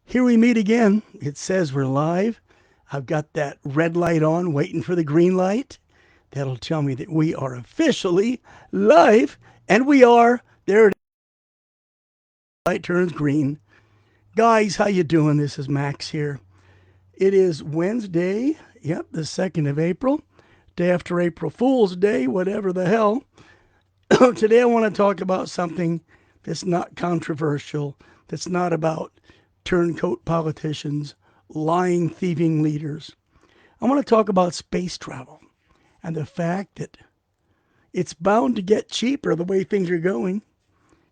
Here we meet again. It says we're live. I've got that red light on, waiting for the green light. That'll tell me that we are officially live, and we are. There it is. Light turns green. Guys, how you doing? This is Max here. It is Wednesday. Yep, the 2nd of April. Day after April Fool's Day, whatever the hell. Today I want to talk about something that's not controversial, that's not about turncoat politicians, lying, thieving leaders. I want to talk about space travel and the fact that it's bound to get cheaper the way things are going.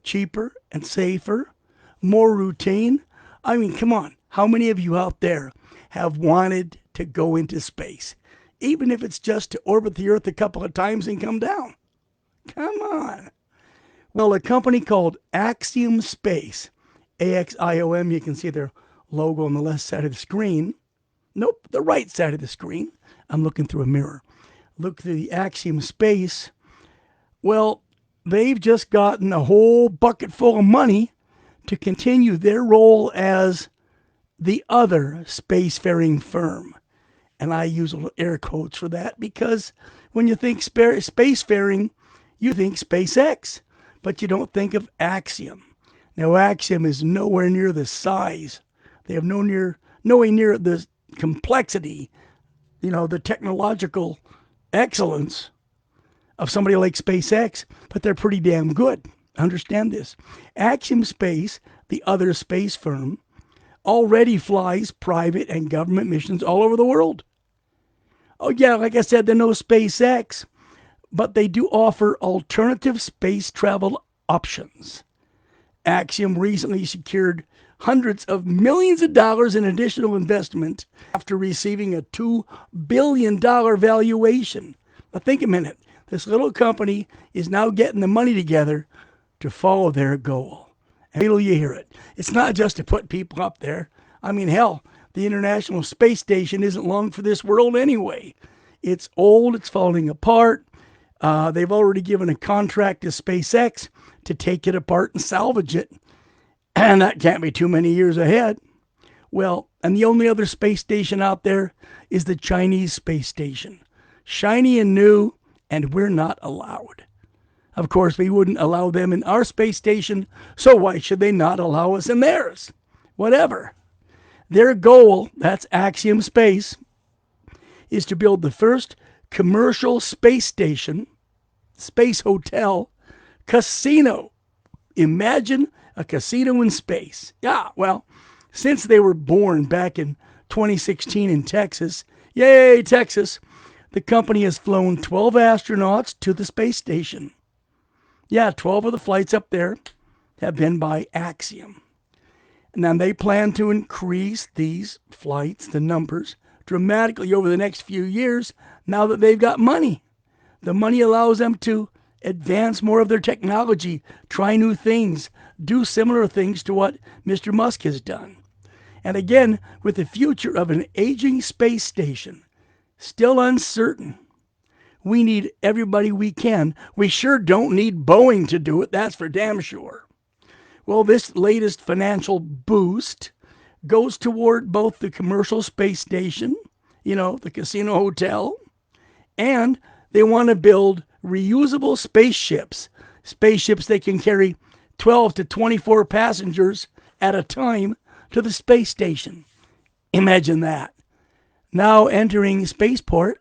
Cheaper and safer, more routine. I mean, come on. How many of you out there have wanted to go into space? Even if it's just to orbit the Earth a couple of times and come down. Come on. Well, a company called Axiom Space, AXIOM, you can see their logo on the left side of the screen. Nope, the right side of the screen. I'm looking through a mirror. Look through the Axiom Space. Well, they've just gotten a whole bucket full of money to continue their role as the other spacefaring firm. And I use air quotes for that because when you think spacefaring, you think SpaceX, but you don't think of Axiom. Now, Axiom is nowhere near the size. They have nowhere near the complexity, the technological excellence of somebody like SpaceX, but they're pretty damn good. Understand this. Axiom Space, the other space firm, already flies private and government missions all over the world. Oh, yeah, like I said, they're no SpaceX, but they do offer alternative space travel options. Axiom recently secured hundreds of millions of dollars in additional investment after receiving a $2 billion valuation. Now, think a minute. This little company is now getting the money together to follow their goal. And wait till you hear it. It's not just to put people up there. I mean, hell, the International Space Station isn't long for this world anyway. It's old. It's falling apart. They've already given a contract to SpaceX to take it apart and salvage it. And that can't be too many years ahead. Well, and the only other space station out there is the Chinese space station. Shiny and new, and we're not allowed. Of course, we wouldn't allow them in our space station, so why should they not allow us in theirs? Whatever. Their goal, that's Axiom Space, is to build the first commercial space station, space hotel, casino. Imagine a casino in space. Yeah, well, since they were born back in 2016 in Texas, yay, Texas, the company has flown 12 astronauts to the space station. Yeah, 12 of the flights up there have been by Axiom. And then they plan to increase these flights, the numbers, dramatically over the next few years now that they've got money. The money allows them to advance more of their technology, try new things, do similar things to what Mr. Musk has done. And again, with the future of an aging space station still uncertain, we need everybody we can. We sure don't need Boeing to do it, that's for damn sure. Well, this latest financial boost goes toward both the commercial space station, the casino hotel, and they want to build reusable spaceships. Spaceships that can carry 12 to 24 passengers at a time to the space station. Imagine that. Now entering spaceport,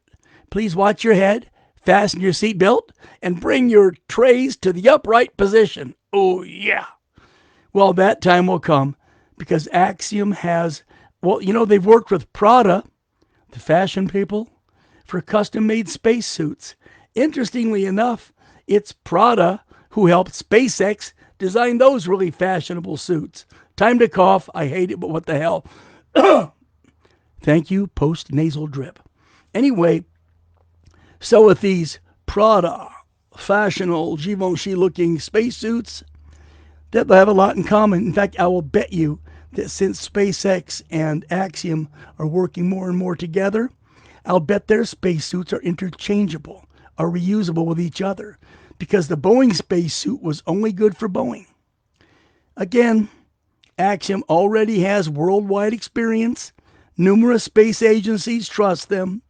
please watch your head, fasten your seatbelt, and bring your trays to the upright position. Oh, yeah. Well, that time will come because Axiom has, they've worked with Prada, the fashion people, for custom-made spacesuits. Interestingly enough, it's Prada who helped SpaceX design those really fashionable suits. Time to cough. I hate it, but what the hell. Thank you, post-nasal drip. Anyway, so with these Prada, fashionable, Givenchy-looking spacesuits, they'll have a lot in common. In fact, I will bet you that since SpaceX and Axiom are working more and more together, I'll bet their spacesuits are interchangeable, are reusable with each other, because the Boeing spacesuit was only good for Boeing. Again, Axiom already has worldwide experience. Numerous space agencies trust them.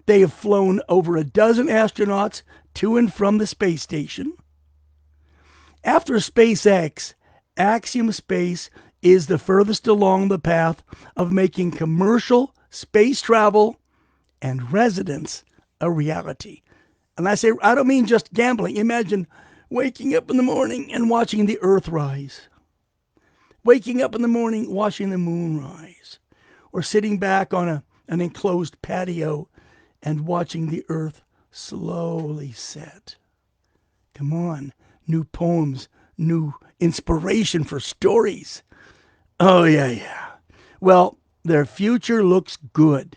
They have flown over a dozen astronauts to and from the space station. After SpaceX, Axiom Space is the furthest along the path of making commercial space travel and residence a reality. And I don't mean just gambling. Imagine waking up in the morning and watching the Earth rise, waking up in the morning watching the moon rise, or sitting back on an enclosed patio and watching the Earth slowly set. Come on, new poems, new inspiration for stories. Oh, yeah. Well, their future looks good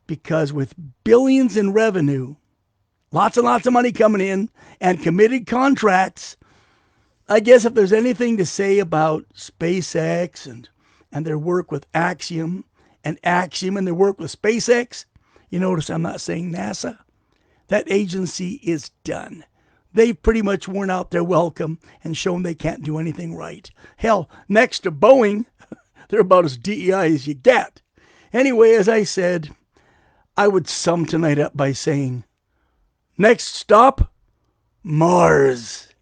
because with billions in revenue, lots and lots of money coming in, and committed contracts, I guess if there's anything to say about SpaceX and their work with Axiom and their work with SpaceX, you notice I'm not saying NASA. That agency is done. They've pretty much worn out their welcome and shown they can't do anything right. Hell, next to Boeing, they're about as DEI as you get. Anyway, as I said, I would sum tonight up by saying, next stop, Mars.